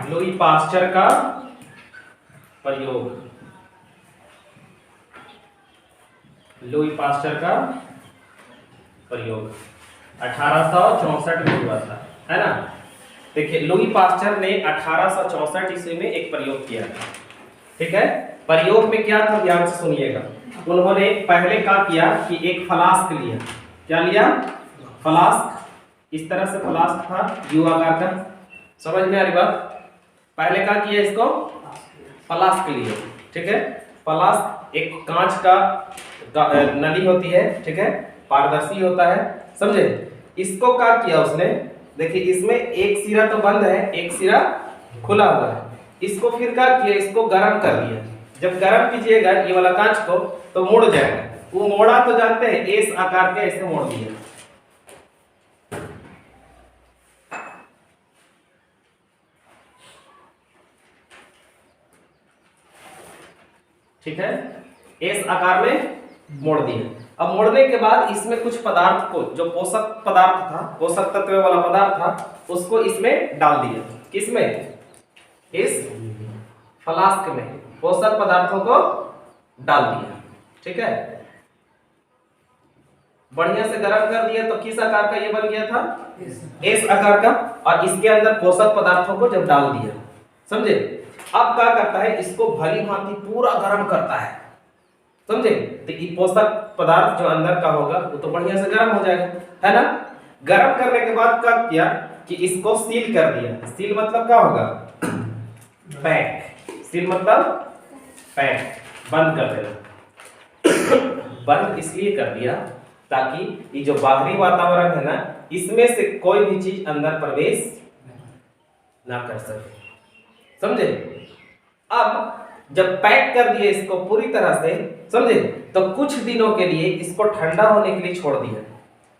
Louis Pasteur का प्रयोग, Louis Pasteur का प्रयोग 1864 में हुआ था, है ना। देखिए लुई पास्चर ने 1864 ईस्वी में एक प्रयोग किया था, ठीक है। प्रयोग में क्या था, ध्यान से सुनिएगा। उन्होंने पहले क्या किया कि एक फ्लास्क लिया, क्या लिया, फ्लास्क। इस तरह से फ्लास्क था यू आकार का, समझ में आ रही बात। पहले क्या किया, इसको फ्लास्क लिया, ठीक है। फ्लास्क एक कांच का नली होती है, ठीक है, पारदर्शी होता है, समझे। इसको क्या किया उसने, देखिए इसमें एक सिरा तो बंद है, एक सिरा खुला हुआ है। इसको फिर क्या किया, इसको गर्म कर दिया। जब गर्म कीजिएगा ये वाला कांच को तो मुड़ जाएगा। वो मोड़ा तो जानते हैं, एस आकार के ऐसे मोड़ दिया, ठीक है, एस आकार में मोड़ दिया। अब मोड़ने के बाद इसमें कुछ पदार्थ को, जो पोषक पदार्थ था, पोषक तत्व वाला पदार्थ था, उसको इसमें डाल दिया। किसमें, इस फ्लास्क में पोषक पदार्थों को डाल दिया, ठीक है। बढ़िया से गर्म कर दिया तो किस आकार का ये बन गया था, एस आकार का। और इसके अंदर पोषक पदार्थों को जब डाल दिया, समझे। अब क्या करता है, इसको भली भांति पूरा गर्म करता है, समझे। तो ये पोषक पदार्थ जो अंदर का होगा वो तो बढ़िया से गर्म हो जाएगा, है ना। गर्म करने के बाद क्या किया कि इसको सील कर दिया। सील मतलब क्या होगा, पैक। सील मतलब पैक, बंद कर देना। बंद इसलिए कर दिया ताकि ये जो बाहरी वातावरण है ना, इसमें से कोई भी चीज अंदर प्रवेश ना कर सके, समझे। अब जब पैक कर दिए इसको पूरी तरह से, समझे, तो कुछ दिनों के लिए इसको ठंडा होने के लिए छोड़ दिया,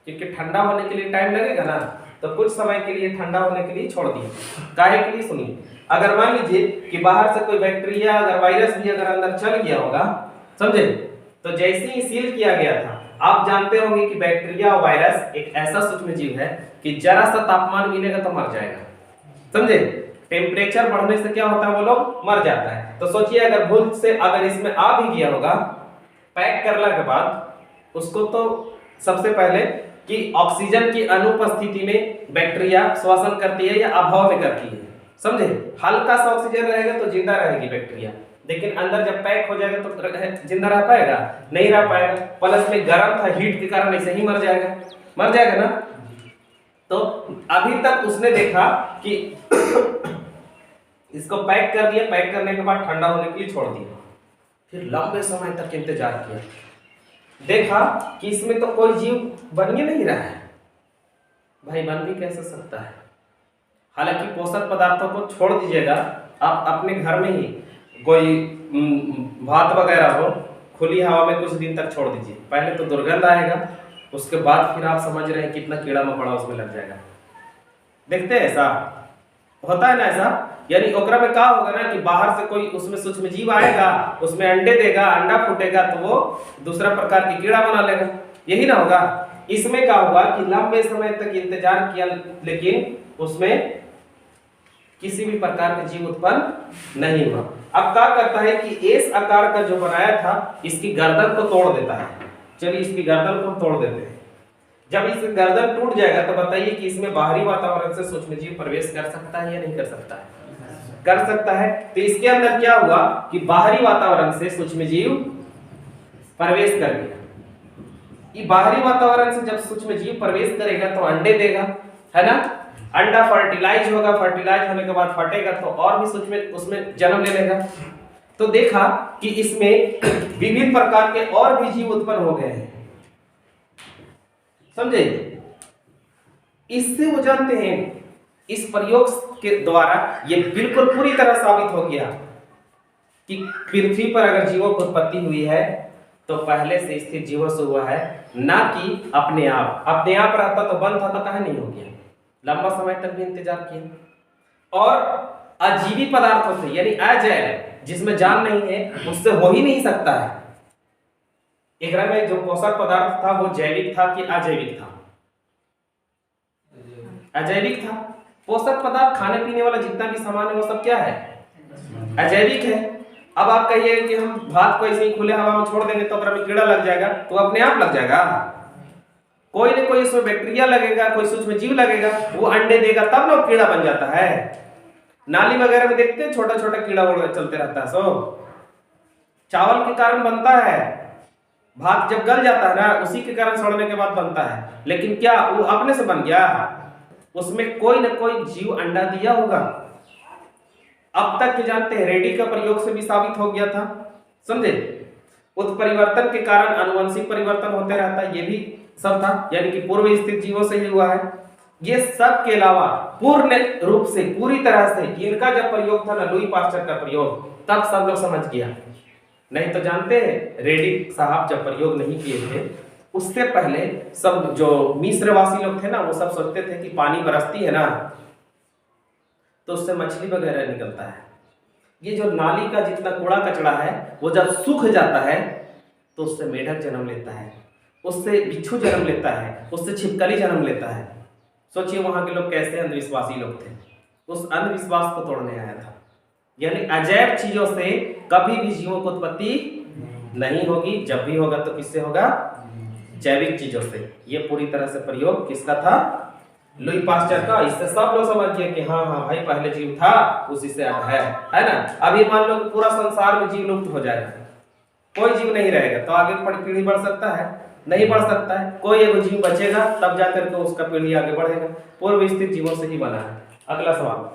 क्योंकि ठंडा होने के लिए टाइम लगेगा ना, तो कुछ समय के लिए ठंडा होने के लिए छोड़ दिया। काहे के लिए, सुनिए। अगर मान लीजिए कि बाहर से कोई बैक्टीरिया अगर वायरस भी अगर अंदर चल गया होगा, समझे, तो जैसे ही सील किया गया था, आप जानते होंगे कि बैक्टीरिया और वायरस एक ऐसा सूक्ष्म जीव है कि जरा सा तापमान मिलेगा तो मर जाएगा, समझे। टेम्परेचर बढ़ने से क्या होता है, वो लोग मर जाता है। तो सोचिए अगर भूल से अगर इसमें आ भी गया होगा, पैक करने के बाद उसको तो सबसे पहले कि ऑक्सीजन की अनुपस्थिति में बैक्टीरिया श्वसन करती है या अभाव में करती है, समझे। हल्का सा ऑक्सीजन रहेगा तो जिंदा रहेगी बैक्टीरिया, लेकिन अंदर जब पैक हो जाएगा तो जिंदा रह पाएगा, नहीं रह पाएगा। प्लस में गर्म था, हीट के कारण ऐसे ही मर जाएगा, मर जाएगा ना। तो अभी तक उसने देखा कि इसको पैक कर दिया, पैक करने के बाद ठंडा होने के लिए छोड़ दिया, फिर लंबे समय तक इंतजार किया, देखा कि इसमें तो कोई जीव बन ही नहीं रहा है। भाई बन भी कैसे सकता है। हालांकि पोषक पदार्थों को छोड़ दीजिएगा, आप अपने घर में ही कोई भात वगैरह हो, खुली हवा में कुछ दिन तक छोड़ दीजिए, पहले तो दुर्गंध आएगा, उसके बाद फिर आप समझ रहे हैं कितना कीड़ा मकोड़ा उसमें लग जाएगा। देखते हैं ऐसा होता है ना, ऐसा। यानी ओकरा में क्या होगा ना कि बाहर से कोई उसमें सूक्ष्म जीव आएगा, उसमें अंडे देगा, अंडा फूटेगा तो वो दूसरा प्रकार की कीड़ा बना लेगा, यही ना होगा। इसमें क्या हुआ कि लंबे समय तक इंतजार किया, लेकिन उसमें किसी भी प्रकार के जीव उत्पन्न नहीं हुआ। अब क्या करता है कि एस आकार का जो बनाया था, इसकी गर्दन को तोड़ देता है। चलिए इसकी गर्दन को तोड़ देते हैं। जब इसकी गर्दन टूट जाएगा तो बताइए कि इसमें बाहरी वातावरण से सूक्ष्म जीव प्रवेश कर सकता है या नहीं कर सकता है, कर सकता है। तो इसके अंदर क्या हुआ कि बाहरी वातावरण से सूक्ष्म जीव प्रवेश कर गया। ये बाहरी वातावरण से जब सूक्ष्म जीव प्रवेश करेगा तो अंडे देगा, है ना। अंडा फर्टिलाइज होगा, फर्टिलाइज होने के बाद फटेगा तो और भी सूक्ष्म उसमें जन्म ले लेगा। तो देखा कि इसमें विभिन्न प्रकार के और भी जीव उत्पन्न हो गए हैं, समझे। इससे वो जानते हैं, इस प्रयोग के द्वारा ये बिल्कुल पूरी तरह साबित हो गया कि पृथ्वी पर अगर जीवों की उत्पत्ति हुई है तो पहले से स्थित जीवों से हुआ है, ना कि अपने आप। अपने आप रहता तो बंद था तो कहीं नहीं हो गया, लंबा समय तक भी इंतजार किया। और अजीवी पदार्थों से, यानी अजैव, जिसमें जान नहीं है, उससे हो ही नहीं सकता है। एकरा में जो पोषक पदार्थ था वो जैविक था कि अजैविक था, अजैविक था। पोषक पदार्थ खाने पीने वाला जितना भी सामान है वो सब क्या है, अजैविक है। अब आप कहिए कि हम भात को ऐसे ही खुले हवा में छोड़ देंगे तो अगर में कीड़ा लग जाएगा, तो अपने आप लग जाएगा? कोई ना कोई इसमें बैक्टीरिया लगेगा, कोई सूक्ष्म जीव लगेगा, वो अंडे देगा तब ना वो कीड़ा बन जाता है। नाली वगैरह में देखते हैं छोटा छोटा कीड़ा उड़ चलते रहता है। सो चावल के कारण बनता है, भात जब गल जाता है ना उसी के कारण सड़ने के बाद बनता है। लेकिन क्या वो अपने से बन गया? उसमें कोई ना कोई जीव अंडा दिया होगा। अब तक के जानते हैं रेडी का प्रयोग से भी साबित हो गया था, समझे? उत्परिवर्तन के कारण आनुवंशिक परिवर्तन होते रहता है, ये भी सब था, यानी कि पूर्व स्थित जीवों से ही हुआ है। ये सब के अलावा पूर्ण रूप से पूरी तरह से इनका जब प्रयोग था ना, लुई पास्चर का प्रयोग, तब सब लोग समझ गया। नहीं तो जानते हैं रेडी साहब जब प्रयोग नहीं किए थे उससे पहले सब जो मिस्रवासी लोग थे ना वो सब सोचते थे कि पानी बरसती है ना तो उससे मछली वगैरह निकलता है। ये जो नाली का जितना कूड़ा कचड़ा है वो जब सूख जाता है तो उससे मेढक जन्म लेता है, उससे बिच्छू जन्म लेता है, उससे छिपकली जन्म लेता है। सोचिए वहां के लोग कैसे अंधविश्वासी लोग थे, उस अंधविश्वास को तोड़ने आया था। यानी अजैव चीजों से कभी भी जीवों को उत्पत्ति नहीं होगी, जब भी होगा तो किससे होगा? जैविक चीजों से। ये पूरी तरह से प्रयोग किसका था? लुई पास्चर का। इससे सब लोग समझ गए कि हाँ हाँ भाई पहले जीव था उसी से अब है ना। अभी मान लो कि पूरा संसार में जीव लुप्त हो जाएगा, कोई जीव नहीं रहेगा, तो आगे पीढ़ी बढ़ सकता है? नहीं बढ़ सकता है। कोई एक जीव बचेगा तब जाकर के उसका पीढ़ी आगे बढ़ेगा। पूर्व स्थित जीवों से ही बना है। अगला सवाल।